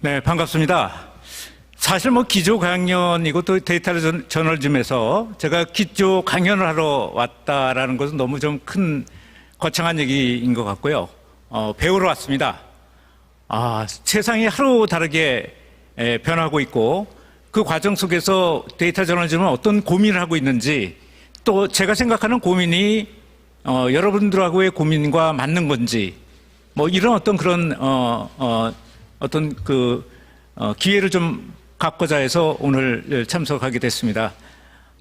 네, 반갑습니다. 사실 기조 강연이고 또 데이터 저널즘에서 제가 기조 강연을 하러 왔다라는 것은 너무 좀 큰 거창한 얘기인 것 같고요. 배우러 왔습니다. 세상이 하루 다르게 변하고 있고 그 과정 속에서 데이터 저널즘은 어떤 고민을 하고 있는지 또 제가 생각하는 고민이 여러분들하고의 고민과 맞는 건지 이런 어떤 그런 어떤 기회를 좀 갖고자 해서 오늘 참석하게 됐습니다.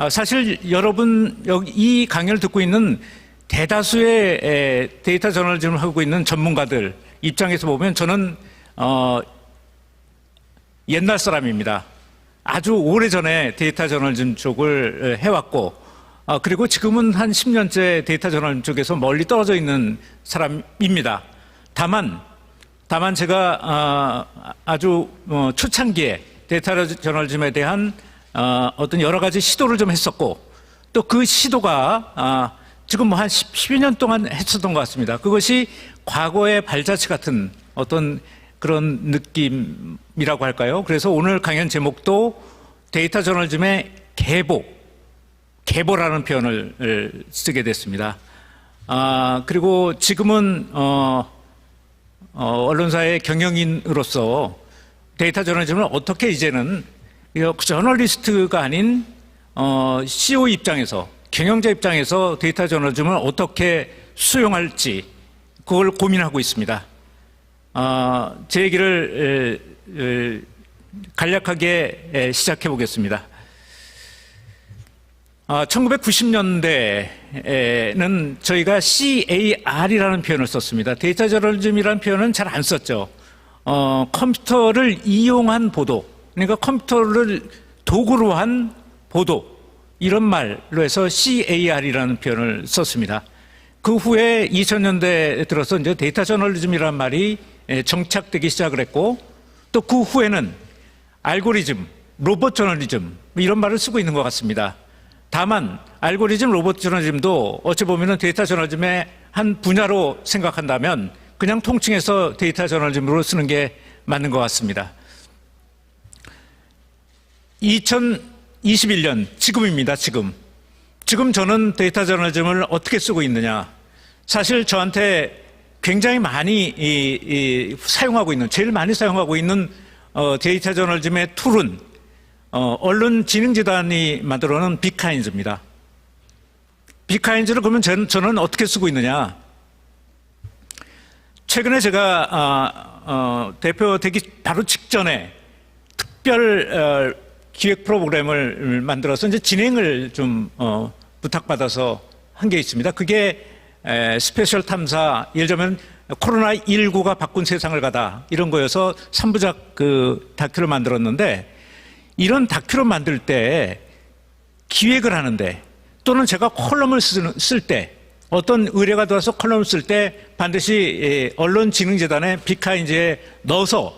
사실 여러분 이 강연을 듣고 있는 대다수의 데이터 저널즘을 하고 있는 전문가들 입장에서 보면 저는 옛날 사람입니다. 아주 오래전에 데이터 저널즘 쪽을 해왔고 그리고 지금은 한 10년째 데이터 저널즘 쪽에서 멀리 떨어져 있는 사람입니다. 다만 제가 아주 초창기에 데이터 저널즘에 대한 어떤 여러 가지 시도를 좀 했었고 또 그 시도가 지금 한 10여 년 동안 했었던 것 같습니다. 그것이 과거의 발자취 같은 어떤 그런 느낌이라고 할까요? 그래서 오늘 강연 제목도 데이터 저널즘의 계보라는 표현을 쓰게 됐습니다. 그리고 지금은 언론사의 경영인으로서 데이터 저널즘을 어떻게 이제는 저널리스트가 아닌 CEO 입장에서 경영자 입장에서 데이터 저널즘을 어떻게 수용할지 그걸 고민하고 있습니다. 제 얘기를 간략하게 시작해 보겠습니다. 1990년대에는 저희가 CAR이라는 표현을 썼습니다. 데이터 저널즘이라는 표현은 잘 안 썼죠. 컴퓨터를 이용한 보도, 그러니까 컴퓨터를 도구로 한 보도, 이런 말로 해서 CAR이라는 표현을 썼습니다. 그 후에 2000년대에 들어서 이제 데이터 저널리즘이라는 말이 정착되기 시작을 했고 또 그 후에는 알고리즘, 로봇 저널리즘 이런 말을 쓰고 있는 것 같습니다. 다만 알고리즘, 로봇 저널리즘도 어찌 보면 데이터 저널리즘의 한 분야로 생각한다면 그냥 통칭해서 데이터 저널리즘으로 쓰는 게 맞는 것 같습니다. 2021년 지금입니다. 지금 저는 데이터 저널리즘을 어떻게 쓰고 있느냐. 사실 저한테 굉장히 많이 사용하고 있는, 제일 많이 사용하고 있는 데이터 저널리즘의 툴은 언론진흥재단이 만들어놓은 빅카인즈입니다. 빅카인즈를 그러면 저는 어떻게 쓰고 있느냐. 최근에 제가 대표되기 바로 직전에 특별 기획 프로그램을 만들어서 이제 진행을 좀 부탁받아서 한 게 있습니다. 그게 스페셜 탐사, 예를 들면 코로나19가 바꾼 세상을 가다 이런 거여서 3부작 그 다큐를 만들었는데 이런 다큐를 만들 때 기획을 하는데 또는 제가 컬럼을 쓸 때 어떤 의뢰가 들어와서 컬럼을 쓸 때 반드시 언론진흥재단의 빅카인즈에 넣어서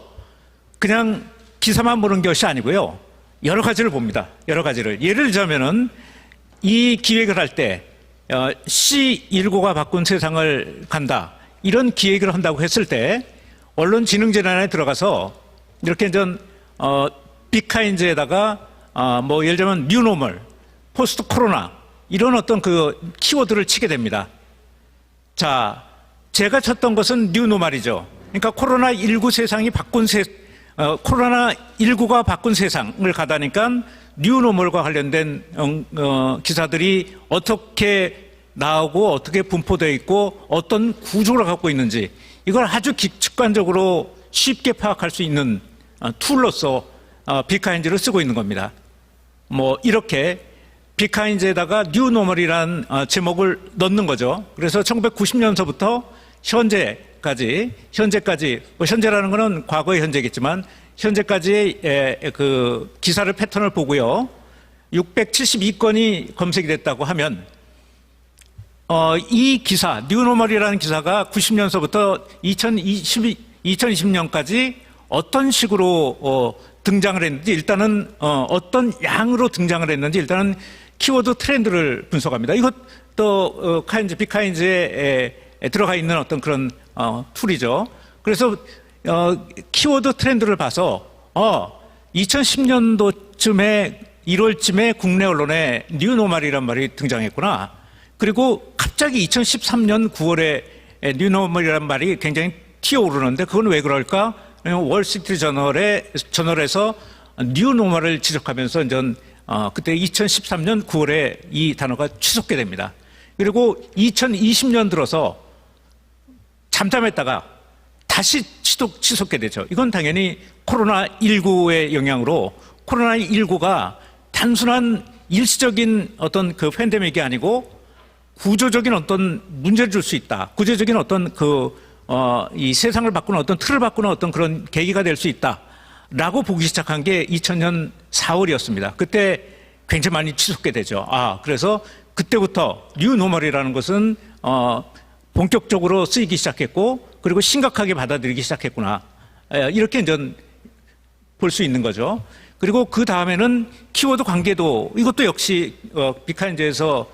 그냥 기사만 보는 것이 아니고요. 여러 가지를 봅니다. 여러 가지를. 예를 들자면은 이 기획을 할 때 C19가 바꾼 세상을 간다. 이런 기획을 한다고 했을 때 언론진흥재단에 들어가서 이렇게 빅카인즈에다가 예를 들면 뉴노멀, 포스트 코로나 이런 어떤 그 키워드를 치게 됩니다. 자, 제가 쳤던 것은 뉴노멀이죠. 그러니까 코로나19 세상이 코로나19가 바꾼 세상을 가다니까 뉴노멀과 관련된 기사들이 어떻게 나오고 어떻게 분포되어 있고 어떤 구조를 갖고 있는지 이걸 아주 직관적으로 쉽게 파악할 수 있는 툴로서 빅카인즈를 쓰고 있는 겁니다. 이렇게 빅카인즈에다가 뉴노멀이라는 제목을 넣는 거죠. 그래서 1990년서부터 현재까지 현재라는 것은 과거의 현재겠지만 현재까지의 그 기사를 패턴을 보고요. 672건이 검색이 됐다고 하면 이 기사 뉴노멀이라는 기사가 90년서부터 2020년까지 어떤 식으로 등장을 했는지 일단은 어떤 양으로 등장을 했는지 일단은 키워드 트렌드를 분석합니다. 이것도 빅카인즈에 들어가 있는 어떤 그런 툴이죠. 그래서 키워드 트렌드를 봐서 2010년도쯤에 1월쯤에 국내 언론에 뉴노멀이란 말이 등장했구나. 그리고 갑자기 2013년 9월에 뉴노멀이란 말이 굉장히 튀어오르는데 그건 왜 그럴까? 월스트리트 저널에서 뉴노멀을 지적하면서 그때 2013년 9월에 이 단어가 취소게 됩니다. 그리고 2020년 들어서 잠잠했다가 다시 취소게 되죠. 이건 당연히 코로나19의 영향으로 코로나19가 단순한 일시적인 어떤 그 팬데믹이 아니고 구조적인 어떤 문제를 줄 수 있다. 구조적인 어떤 이 세상을 바꾸는 어떤 틀을 바꾸는 어떤 그런 계기가 될 수 있다. 라고 보기 시작한 게 2000년 4월이었습니다. 그때 굉장히 많이 취소게 되죠. 그래서 그때부터 뉴노멀이라는 것은 본격적으로 쓰이기 시작했고 그리고 심각하게 받아들이기 시작했구나. 이렇게 이제 볼 수 있는 거죠. 그리고 그 다음에는 키워드 관계도 이것도 역시 비카인즈에서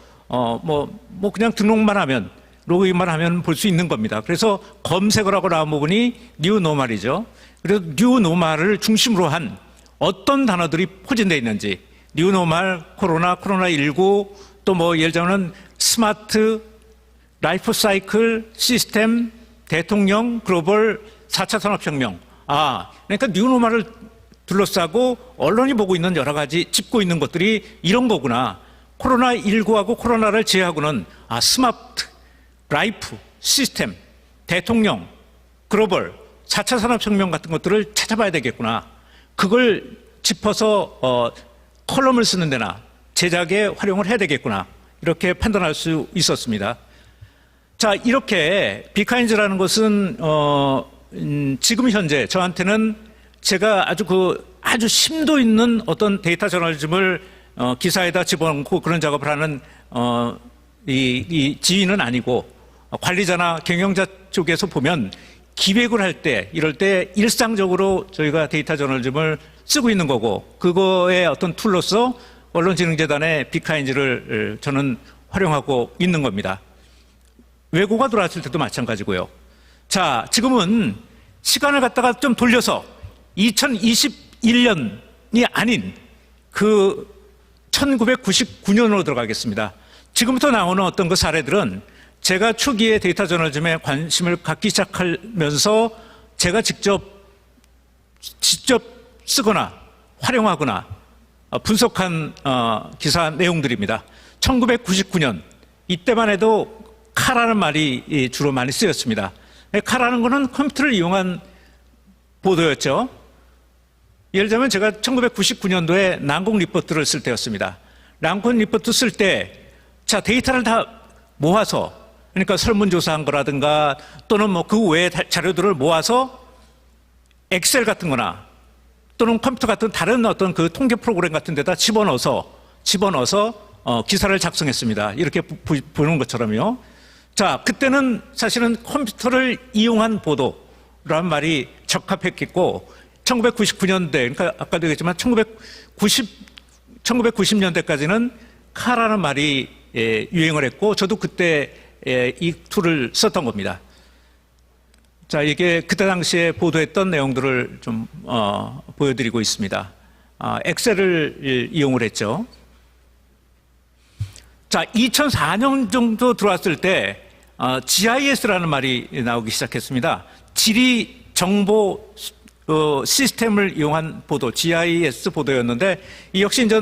그냥 등록만 하면 로그인만 하면 볼 수 있는 겁니다. 그래서 검색을 하고 나온 부분이 뉴노멀이죠. 그래서 뉴노멀을 중심으로 한 어떤 단어들이 포진되어 있는지 뉴노멀, 코로나19 또 예를 들면 스마트, 라이프 사이클, 시스템, 대통령, 글로벌, 4차 산업혁명. 그러니까 뉴노멀을 둘러싸고 언론이 보고 있는 여러 가지 짚고 있는 것들이 이런 거구나. 코로나19하고 코로나를 제외하고는 스마트, 라이프, 시스템, 대통령, 글로벌, 4차 산업혁명 같은 것들을 찾아봐야 되겠구나. 그걸 짚어서 컬럼을 쓰는 데나 제작에 활용을 해야 되겠구나. 이렇게 판단할 수 있었습니다. 자, 이렇게 비카인즈라는 것은 지금 현재 저한테는 제가 아주 심도 있는 어떤 데이터 저널리즘을 기사에다 집어넣고 그런 작업을 하는 이 지인은 아니고 관리자나 경영자 쪽에서 보면 기획을 할 때 이럴 때 일상적으로 저희가 데이터 저널리즘을 쓰고 있는 거고 그거의 어떤 툴로서 언론진흥재단의 비카인즈를 저는 활용하고 있는 겁니다. 외고가 들어왔을 때도 마찬가지고요. 자, 지금은 시간을 갖다가 좀 돌려서 2021년이 아닌 1999년으로 들어가겠습니다. 지금부터 나오는 어떤 그 사례들은 제가 초기에 데이터 저널리즘에 관심을 갖기 시작하면서 제가 직접 쓰거나 활용하거나 분석한 기사 내용들입니다. 1999년 이때만 해도 카라는 말이 주로 많이 쓰였습니다. 카라는 거는 컴퓨터를 이용한 보도였죠. 예를 들면 제가 1999년도에 랑공 리포트를 쓸 때였습니다. 랑공 리포트 쓸 때 데이터를 다 모아서 그러니까 설문조사한 거라든가 또는 그 외의 자료들을 모아서 엑셀 같은 거나 또는 컴퓨터 같은 다른 어떤 그 통계 프로그램 같은 데다 집어넣어서 기사를 작성했습니다. 이렇게 보는 것처럼요. 자, 그때는 사실은 컴퓨터를 이용한 보도라는 말이 적합했겠고 1999년대, 그러니까 아까도 얘기했지만 1990년대까지는 카라는 말이 유행을 했고 저도 그때 이 툴을 썼던 겁니다. 자, 이게 그때 당시에 보도했던 내용들을 좀 보여드리고 있습니다. 엑셀을 이용을 했죠. 자, 2004년 정도 들어왔을 때 GIS라는 말이 나오기 시작했습니다. 지리 정보 시스템을 이용한 보도, GIS 보도였는데 이 역시 이제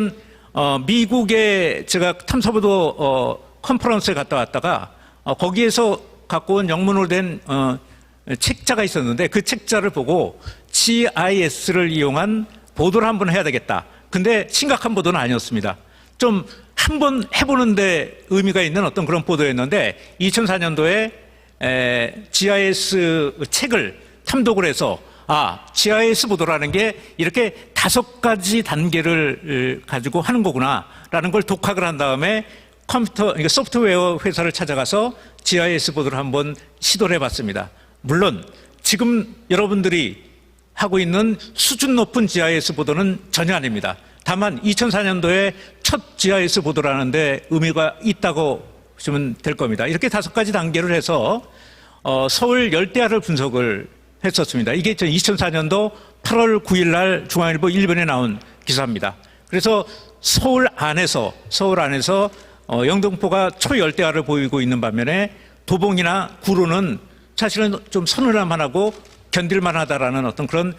미국에 제가 탐사보도 컨퍼런스에 갔다 왔다가 거기에서 갖고 온 영문으로 된 책자가 있었는데 그 책자를 보고 GIS를 이용한 보도를 한번 해야 되겠다. 근데 심각한 보도는 아니었습니다. 좀 한번 해보는데 의미가 있는 어떤 그런 보도였는데 2004년도에 GIS 책을 탐독을 해서 GIS 보도라는 게 이렇게 5가지 단계를 가지고 하는 거구나라는 걸 독학을 한 다음에 그러니까 소프트웨어 회사를 찾아가서 GIS 보도를 한번 시도를 해봤습니다. 물론 지금 여러분들이 하고 있는 수준 높은 GIS 보도는 전혀 아닙니다. 다만 2004년도에 첫 GIS 보도라는 데 의미가 있다고 보시면 될 겁니다. 이렇게 5가지 단계를 해서 서울 열대야를 분석을 했었습니다. 이게 2004년도 8월 9일 날 중앙일보 1면에 나온 기사입니다. 그래서 서울 안에서 영등포가 초열대야를 보이고 있는 반면에 도봉이나 구로는 사실은 좀 서늘함하고 견딜만하다라는 어떤 그런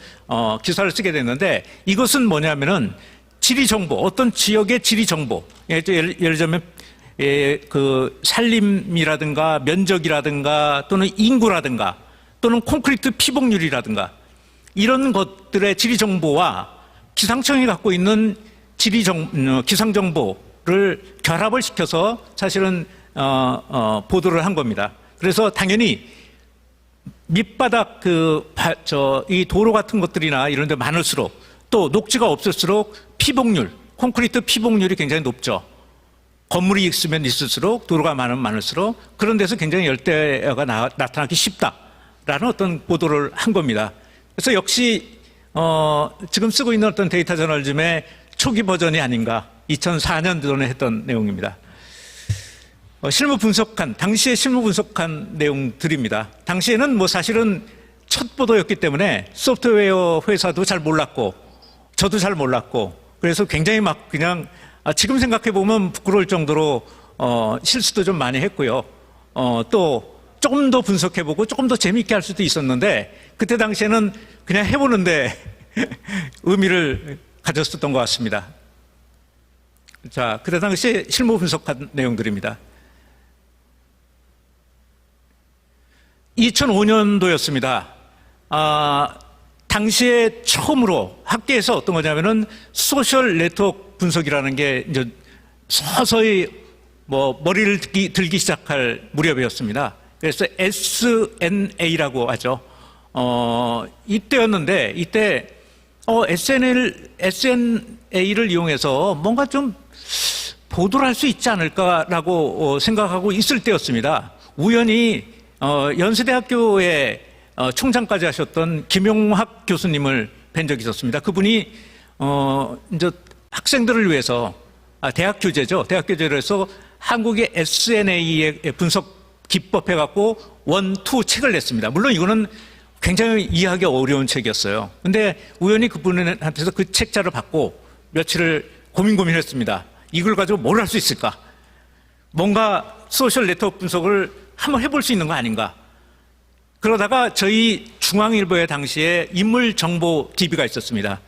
기사를 쓰게 됐는데, 이것은 뭐냐면은 지리 정보, 어떤 지역의 지리 정보, 예를 들면 그 산림이라든가 면적이라든가 또는 인구라든가 또는 콘크리트 피복률이라든가 이런 것들의 지리 정보와 기상청이 갖고 있는 기상 정보를 결합을 시켜서 사실은 보도를 한 겁니다. 그래서 당연히 밑바닥 이 도로 같은 것들이나 이런 데 많을수록, 또 녹지가 없을수록 피복률, 콘크리트 피복률이 굉장히 높죠. 건물이 있으면 있을수록, 도로가 많을수록 그런 데서 굉장히 열대야가 나타나기 쉽다라는 어떤 보도를 한 겁니다. 그래서 역시 지금 쓰고 있는 어떤 데이터 저널즘의 초기 버전이 아닌가, 2004년도에 했던 내용입니다. 당시에 실무 분석한 내용들입니다. 당시에는 뭐 사실은 첫 보도였기 때문에 소프트웨어 회사도 잘 몰랐고 저도 잘 몰랐고, 그래서 굉장히 막 그냥 지금 생각해 보면 부끄러울 정도로 실수도 좀 많이 했고요. 또 조금 더 분석해 보고 조금 더 재미있게 할 수도 있었는데, 그때 당시에는 그냥 해보는데 의미를 가졌었던 것 같습니다. 자, 그때 당시에 실무 분석한 내용들입니다. 2005년도였습니다. 당시에 처음으로 학계에서 어떤 거냐면은 소셜 네트워크 분석이라는 게 이제 서서히 머리를 들기 시작할 무렵이었습니다. 그래서 SNA라고 하죠. 이때였는데, 이때 SNA를 이용해서 뭔가 좀 보도를 할 수 있지 않을까라고 생각하고 있을 때였습니다. 우연히 연세대학교의 총장까지 하셨던 김용학 교수님을 뵌 적이 있었습니다. 그분이 이제 학생들을 위해서 대학 교재죠. 대학 교재를 해서 한국의 SNA의 분석 기법 해갖고 1, 2 책을 냈습니다. 물론 이거는 굉장히 이해하기 어려운 책이었어요. 근데 우연히 그분한테서 그 책자를 받고 며칠을 고민했습니다. 이걸 가지고 뭘 할 수 있을까? 뭔가 소셜 네트워크 분석을 한번 해볼 수 있는 거 아닌가? 그러다가 저희 중앙일보에 당시에 인물정보 DB가 있었습니다.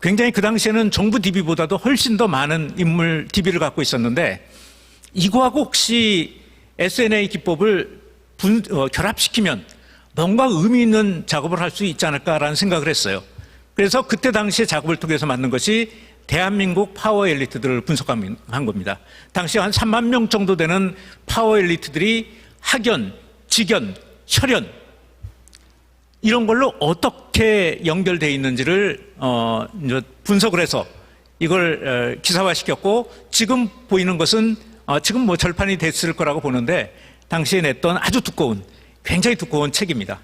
굉장히 그 당시에는 정부 DB보다도 훨씬 더 많은 인물 DB를 갖고 있었는데, 이거하고 혹시 SNA 기법을 결합시키면 뭔가 의미 있는 작업을 할 수 있지 않을까라는 생각을 했어요. 그래서 그때 당시에 작업을 통해서 만든 것이 대한민국 파워 엘리트들을 분석한 겁니다. 당시 한 3만 명 정도 되는 파워 엘리트들이 학연, 직연, 혈연 이런 걸로 어떻게 연결되어 있는지를 이제 분석을 해서 이걸 기사화시켰고, 지금 보이는 것은 지금 뭐 절판이 됐을 거라고 보는데, 당시에 냈던 아주 굉장히 두꺼운 책입니다.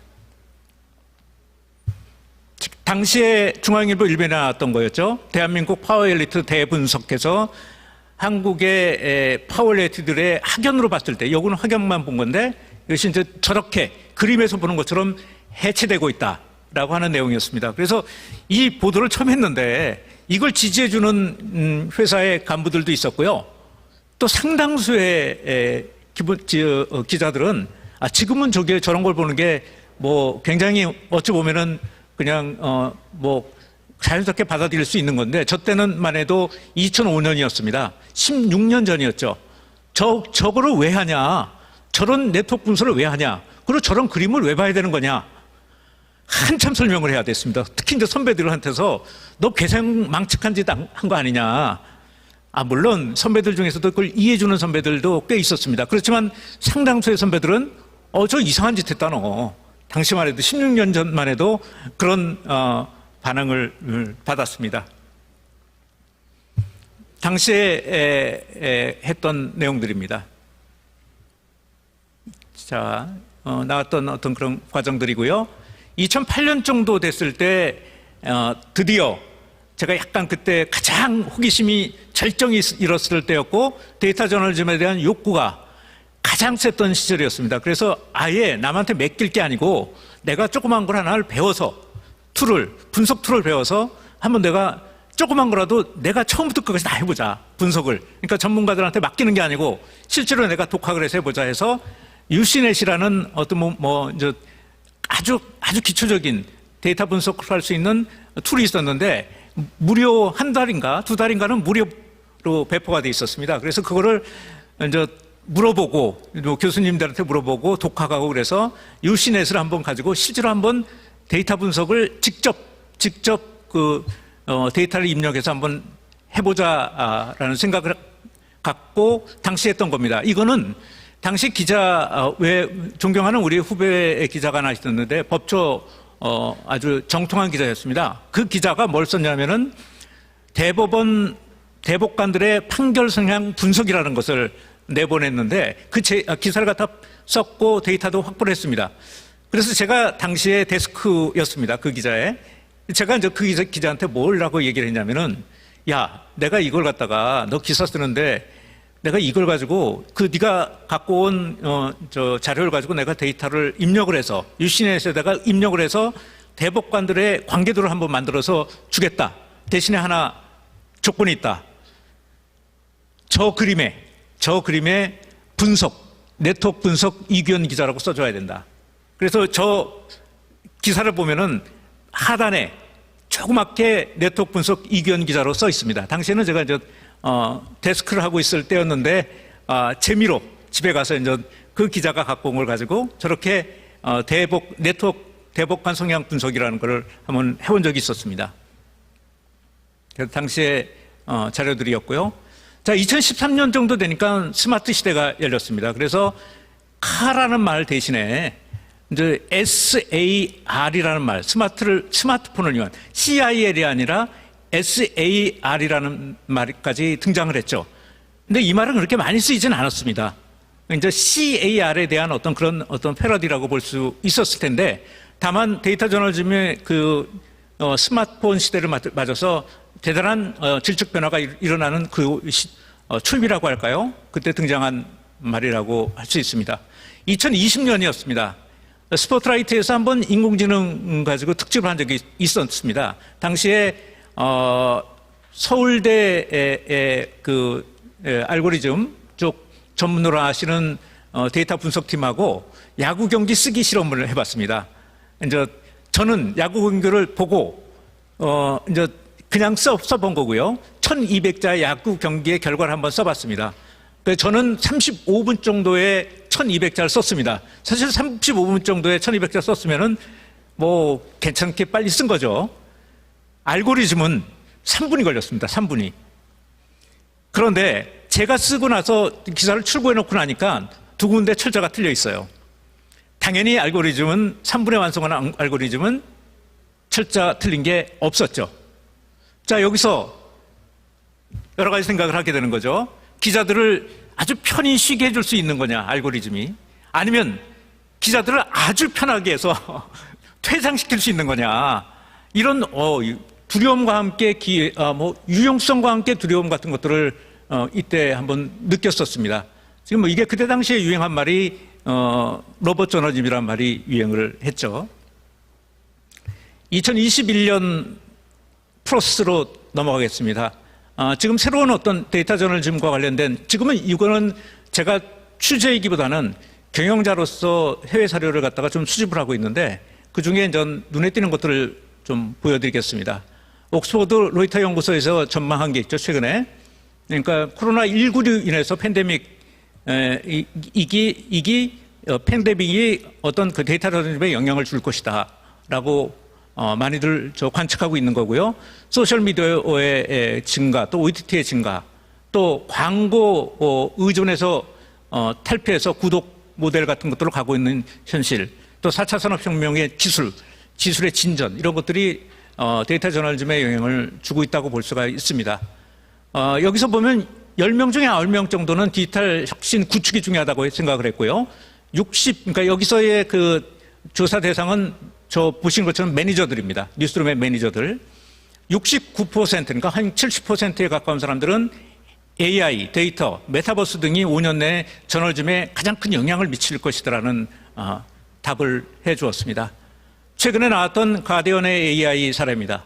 당시에 중앙일보 1면에 나왔던 거였죠. 대한민국 파워 엘리트 대분석해서 한국의 파워 엘리트들의 학연으로 봤을 때, 요거는 학연만 본 건데 이것이 이제 저렇게 그림에서 보는 것처럼 해체되고 있다라고 하는 내용이었습니다. 그래서 이 보도를 처음 했는데 이걸 지지해주는 회사의 간부들도 있었고요. 또 상당수의 기자들은 지금은 저런 걸 보는 게 뭐 굉장히 어찌 보면은 그냥 뭐 자연스럽게 받아들일 수 있는 건데, 저 때는만 해도 2005년이었습니다. 16년 전이었죠. 저거를 왜 하냐? 저런 네트워크 분석을 왜 하냐? 그리고 저런 그림을 왜 봐야 되는 거냐? 한참 설명을 해야 됐습니다. 특히 이제 선배들한테서 너 계산 망측한 짓 한 거 아니냐? 물론 선배들 중에서도 그걸 이해해주는 선배들도 꽤 있었습니다. 그렇지만 상당수의 선배들은 저 이상한 짓 했다 너. 당시만 해도 16년 전만 해도 그런 반응을 받았습니다. 당시에 했던 내용들입니다. 자, 나왔던 어떤 그런 과정들이고요. 2008년 정도 됐을 때 드디어 제가 약간 그때 가장 호기심이 절정이 일었을 때였고, 데이터 저널즘에 대한 욕구가 가장 셌던 시절이었습니다. 그래서 아예 남한테 맡길 게 아니고 내가 조그만 걸 하나를 배워서 분석 툴을 배워서 한번 내가 조그만 거라도 내가 처음부터 끝까지 다 해보자. 분석을. 그러니까 전문가들한테 맡기는 게 아니고 실제로 내가 독학을 해서 해보자 해서 유시넷이라는 어떤 아주 기초적인 데이터 분석을 할 수 있는 툴이 있었는데 무료 한 달인가 두 달인가는 무료로 배포가 돼 있었습니다. 그래서 그거를 이제 물어보고 교수님들한테 물어보고 독학하고 그래서 유시넷을 한번 가지고 실제로 한번 데이터 분석을 직접 데이터를 입력해서 한번 해보자라는 생각을 갖고 당시 했던 겁니다. 이거는 당시 왜 존경하는 우리 후배 기자가 하나 있었는데 법조 아주 정통한 기자였습니다. 그 기자가 뭘 썼냐면은 대법관들의 판결 성향 분석이라는 것을 내보냈는데 그 기사를 갖다 썼고 데이터도 확보를 했습니다. 그래서 제가 당시에 데스크였습니다. 그 기자에. 제가 이제 그 기자한테 뭐라고 얘기를 했냐면은 야, 내가 이걸 갖다가 너 기사 쓰는데 내가 이걸 가지고 네가 갖고 온 자료를 가지고 내가 데이터를 입력을 해서 유시넷에다가 입력을 해서 대법관들의 관계도를 한번 만들어서 주겠다. 대신에 하나 조건이 있다. 저 그림의 네트워크 분석 이규현 기자라고 써줘야 된다. 그래서 저 기사를 보면은 하단에 조그맣게 네트워크 분석 이규현 기자로 써 있습니다. 당시에는 제가 이제 데스크를 하고 있을 때였는데 재미로 집에 가서 이제 그 기자가 갖고 온 걸 가지고 저렇게 네트워크 대법관 성향 분석이라는 걸 한번 해본 적이 있었습니다. 그래서 당시에 자료들이었고요. 자, 2013년 정도 되니까 스마트 시대가 열렸습니다. 그래서 카라는 말 대신에 이제 SAR이라는 말, 스마트폰을 이용한 CIL이 아니라 SAR이라는 말까지 등장을 했죠. 근데 이 말은 그렇게 많이 쓰이진 않았습니다. 이제 CAR에 대한 어떤 패러디라고 볼 수 있었을 텐데, 다만 데이터 저널리즘의 스마트폰 시대를 맞아서 대단한 질적 변화가 일어나는 초입이라고 할까요? 그때 등장한 말이라고 할 수 있습니다. 2020년이었습니다. 스포트라이트에서 한번 인공지능 가지고 특집을 한 적이 있었습니다. 당시에 서울대의 알고리즘 쪽 전문으로 하시는 데이터 분석팀하고 야구 경기 쓰기 실험을 해봤습니다. 이제 저는 야구 경기를 보고 이제 그냥 써본 거고요. 1200자 야구 경기의 결과를 한번 써봤습니다. 그래서 저는 35분 정도의 1200자를 썼습니다. 사실 35분 정도의 1200자 썼으면은 괜찮게 빨리 쓴 거죠. 알고리즘은 3분이 걸렸습니다. 3분이. 그런데 제가 쓰고 나서 기사를 출고해 놓고 나니까 두 군데 철자가 틀려 있어요. 당연히 3분에 완성한 알고리즘은 철자 틀린 게 없었죠. 자, 여기서 여러 가지 생각을 하게 되는 거죠. 기자들을 아주 편히 쉬게 해줄 수 있는 거냐, 알고리즘이. 아니면 기자들을 아주 편하게 해서 퇴장시킬 수 있는 거냐. 이런 두려움과 함께 유용성과 함께 두려움 같은 것들을 이때 한번 느꼈었습니다. 지금 이게 그때 당시에 유행한 말이 로봇 저널리즘이라는 말이 유행을 했죠. 2021년 프로세스로 넘어가겠습니다. 지금 새로운 어떤 데이터 저널리즘과 관련된, 지금은 이거는 제가 취재이기보다는 경영자로서 해외 사료를 갖다가 좀 수집을 하고 있는데, 그 중에 전 눈에 띄는 것들을 좀 보여드리겠습니다. 옥스퍼드 로이터 연구소에서 전망한 게 있죠, 최근에. 그러니까 코로나19로 인해서 팬데믹이 어떤 데이터 저널리즘에 영향을 줄 것이다 라고 많이들 관측하고 있는 거고요. 소셜미디어의 증가, 또 OTT의 증가, 또 광고 의존해서 탈피해서 구독 모델 같은 것들로 가고 있는 현실, 또 4차 산업혁명의 기술의 진전, 이런 것들이 데이터 저널리즘에 영향을 주고 있다고 볼 수가 있습니다. 여기서 보면 10명 중에 9명 정도는 디지털 혁신 구축이 중요하다고 생각을 했고요. 그러니까 여기서의 조사 대상은 보신 것처럼 매니저들입니다. 뉴스룸의 매니저들. 69%, 그러니까 한 70%에 가까운 사람들은 AI, 데이터, 메타버스 등이 5년 내에 저널리즘에 가장 큰 영향을 미칠 것이라는 답을 해 주었습니다. 최근에 나왔던 가디언의 AI 사례입니다.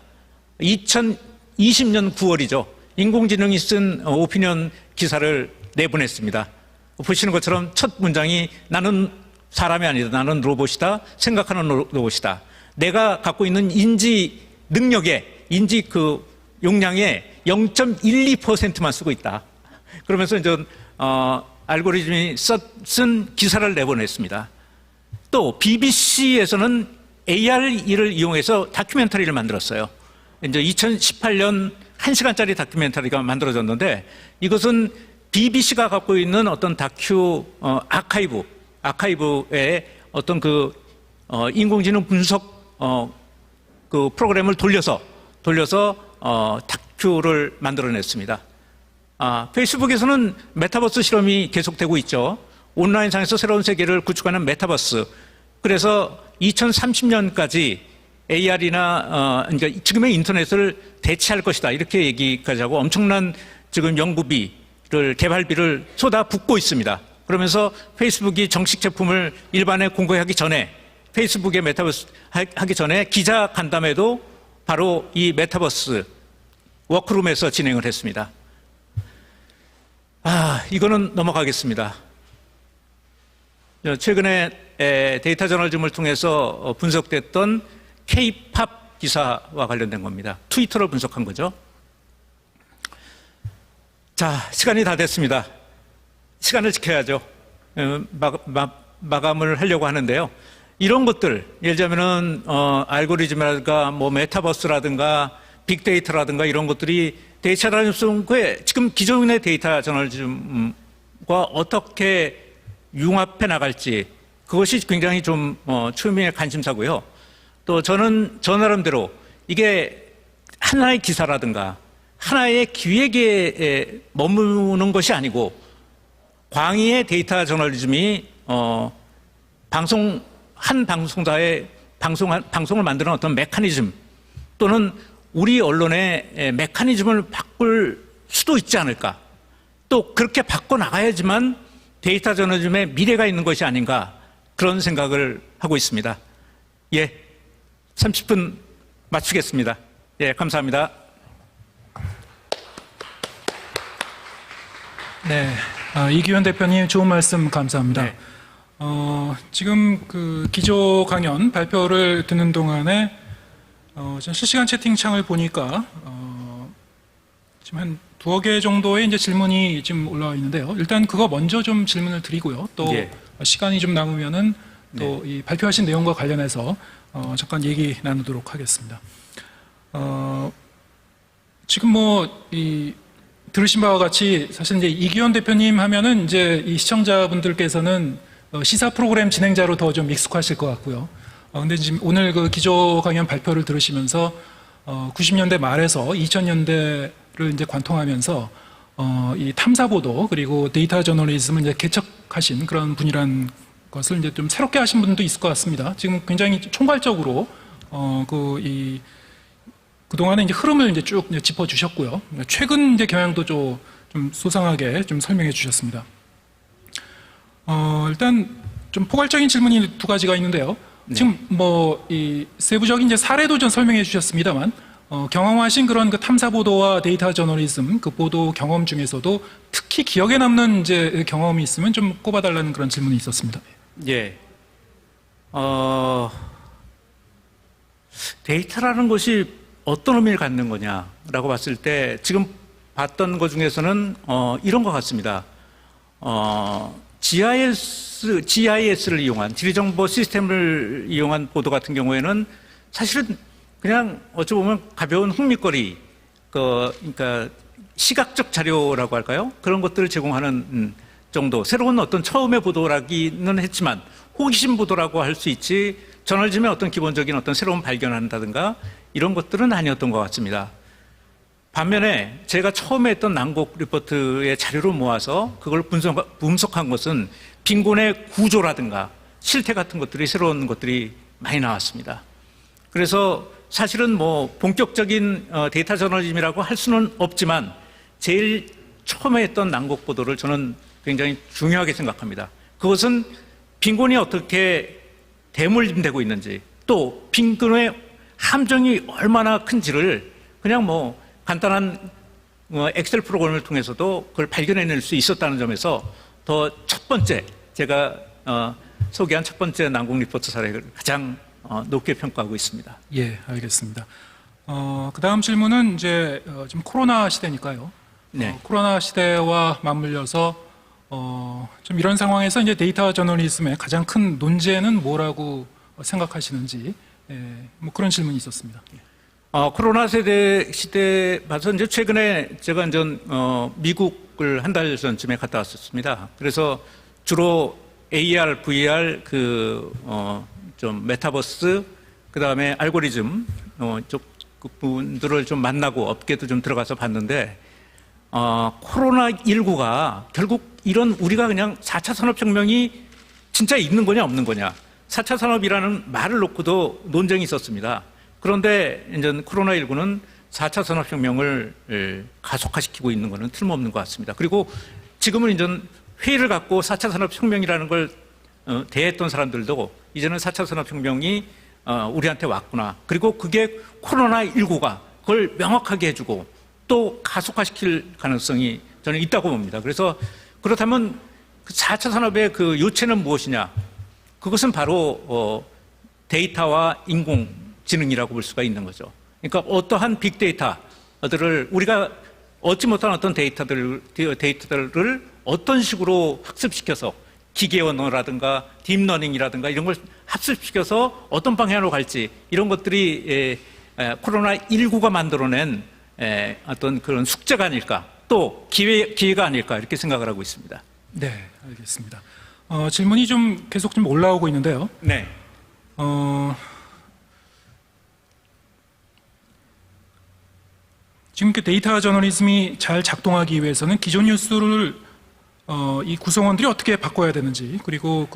2020년 9월이죠. 인공지능이 쓴 오피니언 기사를 내보냈습니다. 보시는 것처럼 첫 문장이 나는 사람이 아니다. 나는 로봇이다. 생각하는 로봇이다. 내가 갖고 있는 인지 능력의 인지 용량의 0.12%만 쓰고 있다. 그러면서 이제 알고리즘이 쓴 기사를 내보냈습니다. 또 BBC에서는 AR을 이용해서 다큐멘터리를 만들었어요. 이제 2018년 1시간짜리 다큐멘터리가 만들어졌는데 이것은 BBC가 갖고 있는 어떤 다큐 아카이브의 어떤 인공지능 분석 프로그램을 돌려서 다큐를 만들어냈습니다. 페이스북에서는 메타버스 실험이 계속되고 있죠. 온라인상에서 새로운 세계를 구축하는 메타버스. 그래서 2030년까지 AR이나 그러니까 지금의 인터넷을 대체할 것이다. 이렇게 얘기까지 하고 엄청난 지금 연구비를 개발비를 쏟아붓고 있습니다. 그러면서 페이스북이 정식 제품을 일반에 공개하기 전에 페이스북의 메타버스 하기 전에 기자 간담회도 바로 이 메타버스 워크룸에서 진행을 했습니다. 이거는 넘어가겠습니다. 최근에 데이터 저널리즘을 통해서 분석됐던 K-팝 기사와 관련된 겁니다. 트위터를 분석한 거죠. 자, 시간이 다 됐습니다. 시간을 지켜야죠. 마감을 하려고 하는데요. 이런 것들, 예를 들자면은 알고리즘이라든가 메타버스라든가 빅데이터라든가 이런 것들이 데이터 저널리즘에 지금 기존의 데이터 저널리즘과 어떻게 융합해 나갈지 그것이 굉장히 좀 초미의 관심사고요. 또 저는 저 나름대로 이게 하나의 기사라든가 하나의 기획에 머무는 것이 아니고 광의의 데이터 저널리즘이 한 방송사의 방송을 만드는 어떤 메커니즘 또는 우리 언론의 메커니즘을 바꿀 수도 있지 않을까. 또 그렇게 바꿔나가야지만 데이터 저널리즘의 미래가 있는 것이 아닌가 그런 생각을 하고 있습니다. 30분 맞추겠습니다. 감사합니다. 네, 이규현 대표님 좋은 말씀 감사합니다. 네. 지금 기조 강연 발표를 듣는 동안에 실시간 채팅창을 보니까 지금 한 2여 개 정도의 이제 질문이 지금 올라와 있는데요. 일단 그거 먼저 좀 질문을 드리고요. 또 시간이 좀 남으면은 또 이 발표하신 내용과 관련해서 잠깐 얘기 나누도록 하겠습니다. 지금 들으신 바와 같이 사실 이제 이규현 대표님 하면은 이제 이 시청자분들께서는 시사 프로그램 진행자로 더 좀 익숙하실 것 같고요. 근데 지금 오늘 기조 강연 발표를 들으시면서 90년대 말에서 2000년대를 이제 관통하면서 이 탐사보도 그리고 데이터 저널리즘을 이제 개척하신 그런 분이란 것을 이제 좀 새롭게 하신 분도 있을 것 같습니다. 지금 굉장히 총괄적으로 그동안에 이제 흐름을 이제 쭉 짚어주셨고요. 최근 이제 경향도 좀 소상하게 좀 설명해 주셨습니다. 일단 좀 포괄적인 질문이 2가지가 있는데요. 지금 이 세부적인 이제 사례도 좀 설명해 주셨습니다만, 경험하신 그런 탐사 보도와 데이터 저널리즘 보도 경험 중에서도 특히 기억에 남는 이제 경험이 있으면 좀 꼽아달라는 그런 질문이 있었습니다. 데이터라는 것이 어떤 의미를 갖는 거냐라고 봤을 때 지금 봤던 것 중에서는 이런 것 같습니다. GIS를 이용한 지리정보 시스템을 이용한 보도 같은 경우에는 사실은 그냥 어찌 보면 가벼운 흥미거리, 그러니까 시각적 자료라고 할까요? 그런 것들을 제공하는 정도. 새로운 어떤 처음의 보도라기는 했지만 호기심 보도라고 할 수 있지. 저널리즘의 어떤 기본적인 어떤 새로운 발견한다든가 이런 것들은 아니었던 것 같습니다. 반면에 제가 처음에 했던 난곡 리포트의 자료를 모아서 그걸 분석한 것은 빈곤의 구조라든가 실태 같은 것들이 새로운 것들이 많이 나왔습니다. 그래서 사실은 본격적인 데이터 저널리즘이라고 할 수는 없지만 제일 처음에 했던 난국 보도를 저는 굉장히 중요하게 생각합니다. 그것은 빈곤이 어떻게 대물림되고 있는지, 또 빈곤의 함정이 얼마나 큰지를 그냥 뭐 간단한 엑셀 프로그램을 통해서도 그걸 발견해낼 수 있었다는 점에서 더 첫 번째, 제가 소개한 첫 번째 난국 리포트 사례를 가장 높게 평가하고 있습니다. 예, 알겠습니다. 그 다음 질문은 이제 지금 코로나 시대니까요. 네. 코로나 시대와 맞물려서 좀 이런 상황에서 이제 데이터 저널리즘의 가장 큰 논제는 뭐라고 생각하시는지, 예, 뭐 그런 질문이 있었습니다. 코로나 시대 봐서 이제 최근에 제가 이제 미국을 한 달 전쯤에 갔다 왔었습니다. 그래서 주로 AR, VR 좀 메타버스, 그 다음에 알고리즘 쪽 부분들을 좀 만나고 업계도 좀 들어가서 봤는데, 코로나19가 결국 이런 우리가 그냥 4차 산업혁명이 진짜 있는 거냐 없는 거냐, 4차 산업이라는 말을 놓고도 논쟁이 있었습니다. 그런데 이제 코로나19는 4차 산업혁명을 가속화시키고 있는 것은 틀림없는 것 같습니다. 그리고 지금은 이제 회의를 갖고 4차 산업혁명이라는 걸 대했던 사람들도 이제는 4차 산업혁명이 우리한테 왔구나. 그리고 그게 코로나19가 그걸 명확하게 해주고 또 가속화시킬 가능성이 저는 있다고 봅니다. 그래서 그렇다면 그 4차 산업의 그 요체는 무엇이냐? 그것은 바로 데이터와 인공지능이라고 볼 수가 있는 거죠. 그러니까 어떠한 빅데이터들을 우리가 얻지 못한 어떤 데이터들을 어떤 식으로 학습시켜서 기계 언어라든가 딥러닝이라든가 이런 걸 학습시켜서 어떤 방향으로 갈지, 이런 것들이 코로나19가 만들어낸 어떤 그런 숙제가 아닐까, 또 기회가 아닐까, 이렇게 생각을 하고 있습니다. 네, 알겠습니다. 질문이 좀 계속 좀 올라오고 있는데요. 네. 지금 그 데이터 저널리즘이 잘 작동하기 위해서는 기존 뉴스를 이 구성원들이 어떻게 바꿔야 되는지, 그리고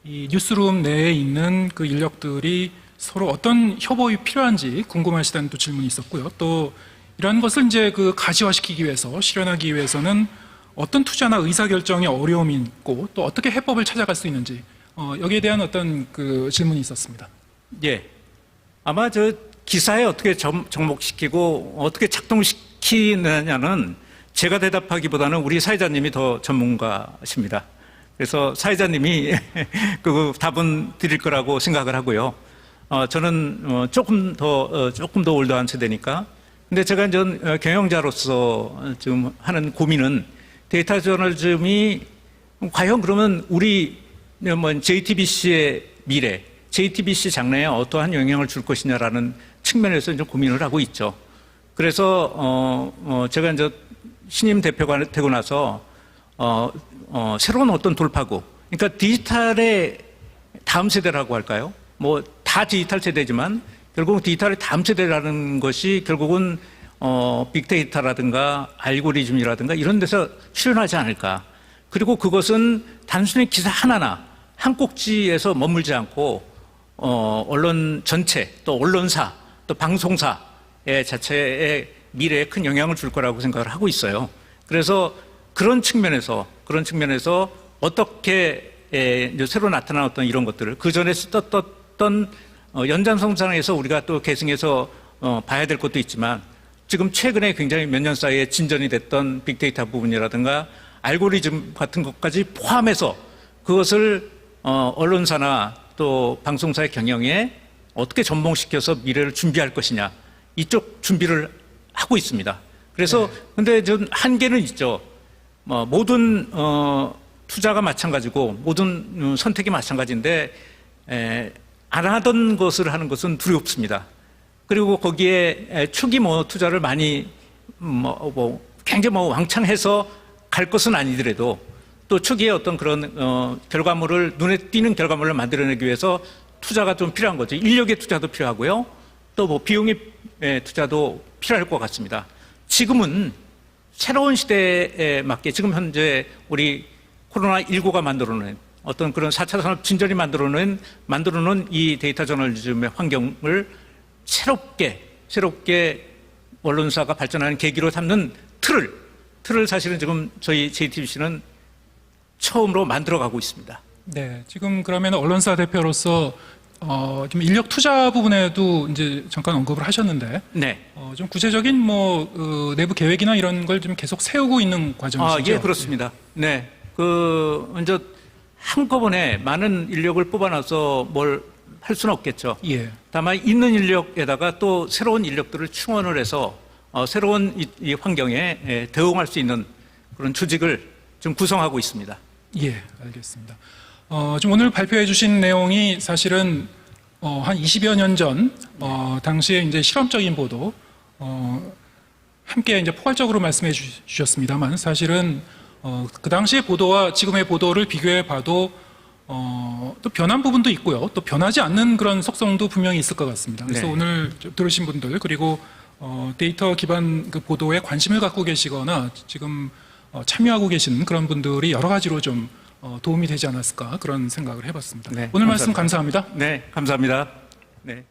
이 뉴스룸 내에 있는 그 인력들이 서로 어떤 협업이 필요한지 궁금하시다는 또 질문이 있었고요. 또 이런 것을 이제 그 가시화시키기 위해서, 실현하기 위해서는 어떤 투자나 의사결정에 어려움이 있고 또 어떻게 해법을 찾아갈 수 있는지, 여기에 대한 어떤 그 질문이 있었습니다. 예. 아마 저 기사에 어떻게 접목시키고 어떻게 작동시키느냐는 제가 대답하기보다는 우리 사회자님이 더 전문가십니다. 그래서 사회자님이 그 답은 드릴 거라고 생각을 하고요. 저는 조금 더 올드한 세대니까. 근데 제가 이제 경영자로서 지금 하는 고민은 데이터 저널리즘이 과연 그러면 우리 JTBC의 미래, JTBC 장래에 어떠한 영향을 줄 것이냐라는 측면에서 이제 고민을 하고 있죠. 그래서 제가 이제 신임 대표가 되고 나서 새로운 어떤 돌파구, 그러니까 디지털의 다음 세대라고 할까요? 뭐 다 디지털 세대지만 결국 디지털의 다음 세대라는 것이 결국은 빅데이터라든가 알고리즘이라든가 이런 데서 실현하지 않을까. 그리고 그것은 단순히 기사 하나나 한 꼭지에서 머물지 않고 언론 전체, 또 언론사, 또 방송사의 자체의 미래에 큰 영향을 줄 거라고 생각을 하고 있어요. 그래서 그런 측면에서 어떻게 이제 새로 나타난 어떤 이런 것들을 그 전에 썼던 연장선상에서 우리가 또 계승해서 봐야 될 것도 있지만, 지금 최근에 굉장히 몇 년 사이에 진전이 됐던 빅데이터 부분이라든가 알고리즘 같은 것까지 포함해서 그것을 언론사나 또 방송사의 경영에 어떻게 접목시켜서 미래를 준비할 것이냐, 이쪽 준비를 하고 있습니다. 그래서 근데 좀 한계는 있죠. 모든 투자가 마찬가지고 모든 선택이 마찬가지인데 안 하던 것을 하는 것은 두렵습니다. 그리고 거기에 초기 투자를 많이 굉장히 왕창해서 갈 것은 아니더라도 또 초기에 어떤 그런 결과물을, 눈에 띄는 결과물을 만들어내기 위해서 투자가 좀 필요한 거죠. 인력의 투자도 필요하고요. 또 비용의 투자도 필요할 것 같습니다. 지금은 새로운 시대에 맞게 지금 현재 우리 코로나19가 만들어낸 어떤 그런 4차 산업 진전이 만들어놓은 이 데이터 저널리즘의 환경을 새롭게 언론사가 발전하는 계기로 삼는 틀을 사실은 지금 저희 JTBC는 처음으로 만들어가고 있습니다. 네, 지금 그러면 언론사 대표로서 좀 인력 투자 부분에도 이제 잠깐 언급을 하셨는데, 네. 좀 구체적인 뭐 내부 계획이나 이런 걸 좀 계속 세우고 있는 과정이시죠? 예, 그렇습니다. 네. 이제 한꺼번에 많은 인력을 뽑아놔서 뭘 할 수는 없겠죠. 예. 다만 있는 인력에다가 또 새로운 인력들을 충원을 해서 새로운 이 환경에 대응할 수 있는 그런 조직을 좀 구성하고 있습니다. 예, 알겠습니다. 좀 오늘 발표해 주신 내용이 사실은 한 20여 년 전 당시에 이제 실험적인 보도 함께 이제 포괄적으로 말씀해 주셨습니다만 사실은 그 당시의 보도와 지금의 보도를 비교해 봐도 또 변한 부분도 있고요. 또 변하지 않는 그런 속성도 분명히 있을 것 같습니다. 그래서 네. 오늘 좀 들으신 분들 그리고 데이터 기반 그 보도에 관심을 갖고 계시거나 지금 참여하고 계시는 그런 분들이 여러 가지로 좀 도움이 되지 않았을까 그런 생각을 해봤습니다. 네, 오늘 말씀 감사합니다. 감사합니다. 네, 감사합니다. 네.